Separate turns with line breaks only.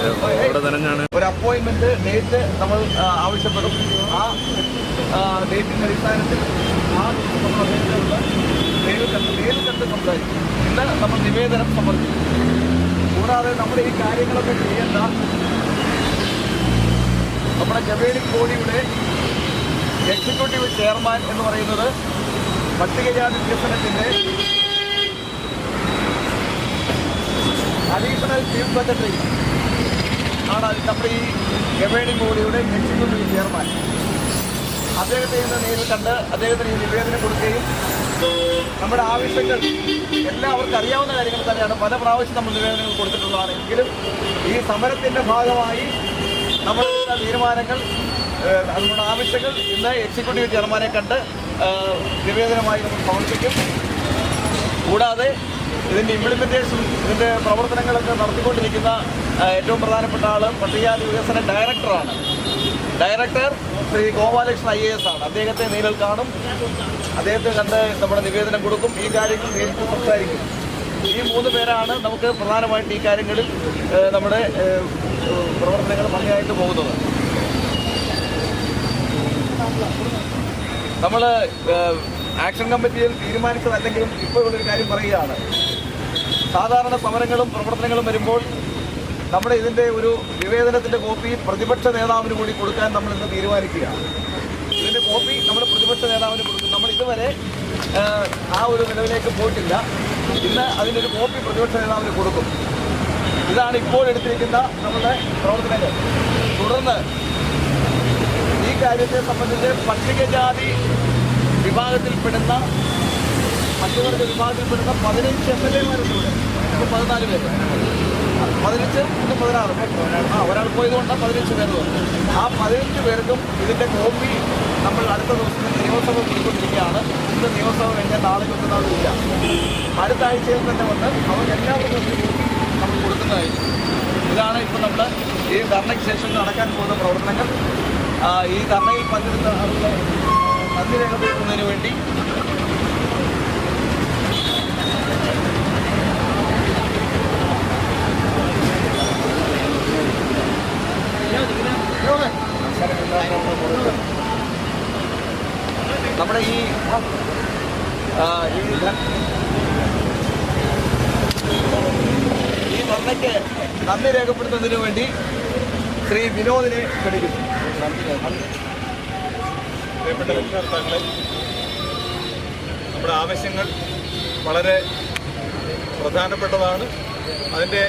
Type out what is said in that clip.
ഒരു അപ്പോയിൻമെന്റ് ഡേറ്റ് നമ്മൾ ആവശ്യപ്പെടും. ആ ഡേറ്റിന്റെ അടിസ്ഥാനത്തിൽ ആ നേരിൽ കണ്ട് സംസാരിക്കും. ഇന്ന് നമ്മൾ നിവേദനം സമർപ്പിക്കും. കൂടാതെ നമ്മുടെ ഈ കാര്യങ്ങളൊക്കെ ചെയ്യേണ്ട നമ്മുടെ ഗവേണിംഗ് ബോഡിയുടെ എക്സിക്യൂട്ടീവ് ചെയർമാൻ എന്ന് പറയുന്നത് പട്ടികജാതി വികസനത്തിൻ്റെ അഡീഷണൽ ചീഫ് സെക്രട്ടറി ആണ് നമ്മുടെ ഈ ഗവേണിംഗ് ബോഡിയുടെ എക്സിക്യൂട്ടീവ് ചെയർമാൻ. അദ്ദേഹത്തെ ഇന്ന് നേരിൽ കണ്ട് അദ്ദേഹത്തിന് ഈ നിവേദനം കൊടുക്കുകയും നമ്മുടെ ആവശ്യങ്ങൾ എല്ലാവർക്കും അറിയാവുന്ന കാര്യങ്ങൾ തന്നെയാണ്. പല പ്രാവശ്യം നമ്മൾ നിവേദനങ്ങൾ കൊടുത്തിട്ടുള്ളതാണ്. എങ്കിലും ഈ സമരത്തിൻ്റെ ഭാഗമായി നമ്മളുടെ തീരുമാനങ്ങൾ, നമ്മുടെ ആവശ്യങ്ങൾ ഇന്ന് എക്സിക്യൂട്ടീവ് ചെയർമാനെ കണ്ട് നിവേദനമായി നമ്മൾ സമർപ്പിക്കും. കൂടാതെ ഇതിൻ്റെ ഇംപ്ലിമെൻറ്റേഷൻ, ഇതിൻ്റെ പ്രവർത്തനങ്ങളൊക്കെ നടത്തിക്കൊണ്ടിരിക്കുന്ന ഏറ്റവും പ്രധാനപ്പെട്ട ആൾ പട്ടികജാതി വികസന ഡയറക്ടറാണ്. ഡയറക്ടർ ശ്രീ ഗോപാലകൃഷ്ണൻ IAS ആണ്. അദ്ദേഹത്തെ നേരിൽ കാണും. അദ്ദേഹത്തെ കണ്ട് നമ്മുടെ നിവേദനം കൊടുക്കും. ഈ കാര്യങ്ങൾ നേരിട്ട് സംസാരിക്കും. ഈ 3 പേരാണ് നമുക്ക് പ്രധാനമായിട്ട് ഈ കാര്യങ്ങളിൽ നമ്മുടെ പ്രവർത്തനങ്ങൾ ഭംഗിയായിട്ട് പോകുന്നത്. നമ്മൾ ആക്ഷൻ കമ്മിറ്റിയിൽ തീരുമാനിച്ചതല്ലെങ്കിലും ഇപ്പോൾ ഒരു കാര്യം പറയുകയാണ്. സാധാരണ സമരങ്ങളും പ്രവർത്തനങ്ങളും വരുമ്പോൾ നമ്മുടെ ഇതിൻ്റെ ഒരു നിവേദനത്തിൻ്റെ കോപ്പി പ്രതിപക്ഷ നേതാവിന് കൂടി കൊടുക്കാൻ നമ്മൾ ഇന്ന് തീരുമാനിക്കുകയാണ്. ഇതിൻ്റെ കോപ്പി നമ്മൾ പ്രതിപക്ഷ നേതാവിന് കൊടുക്കും. നമ്മൾ ഇതുവരെ ആ ഒരു നിലവിലേക്ക് പോയിട്ടില്ല. ഇന്ന് അതിൻ്റെ ഒരു കോപ്പി പ്രതിപക്ഷ നേതാവിന് കൊടുക്കും. ഇതാണ് ഇപ്പോൾ എടുത്തിരിക്കുന്ന നമ്മുടെ പ്രവർത്തനങ്ങൾ. തുടർന്ന് ഈ കാര്യത്തെ സംബന്ധിച്ച് പട്ടികജാതി വിഭാഗത്തിൽപ്പെടുന്ന മധ്യവർഗ വിഭാഗത്തിൽപ്പെടുന്ന 15 MLA-മാരുണ്ട്. ഇപ്പോൾ 14 പേര്, 15 പിന്നെ 16, ഒരാൾ പോയതുകൊണ്ട് 15 പേര് വന്നു. ആ 15 പേർക്കും ഇതിൻ്റെ കോപ്പി നമ്മൾ അടുത്ത ദിവസം നിയമസഭ കൊടുത്തുകൊണ്ടിരിക്കുകയാണ്. ഇന്ന് നിയമസഭ കഴിഞ്ഞാൽ നാളെ മറ്റന്നാളില്ല. അടുത്ത ആഴ്ചയിൽ തന്നെ വന്ന് അവർക്ക് എല്ലാവർക്കും കോപ്പി നമ്മൾ കൊടുക്കുന്നതായിരിക്കും. ഇതാണ് ഇപ്പോൾ നമ്മൾ ഈ ധർണയ്ക്ക് ശേഷം നടക്കാൻ പോകുന്ന പ്രവർത്തനങ്ങൾ. ഈ ധർണയിൽ പങ്കെടുത്ത ആളുകളെ നന്ദി രേഖപ്പെടുത്തുന്നതിന് വേണ്ടി നമ്മുടെ ഈ ധർണയ്ക്ക് നന്ദി രേഖപ്പെടുത്തുന്നതിന് വേണ്ടി ശ്രീ വിനോദിനെ ക്ഷണിക്കുന്നു.
പ്രിയപ്പെട്ട രക്ഷകർത്താക്കളെ, നമ്മുടെ ആവശ്യങ്ങൾ വളരെ പ്രധാനപ്പെട്ടതാണ്. അതിൻ്റെ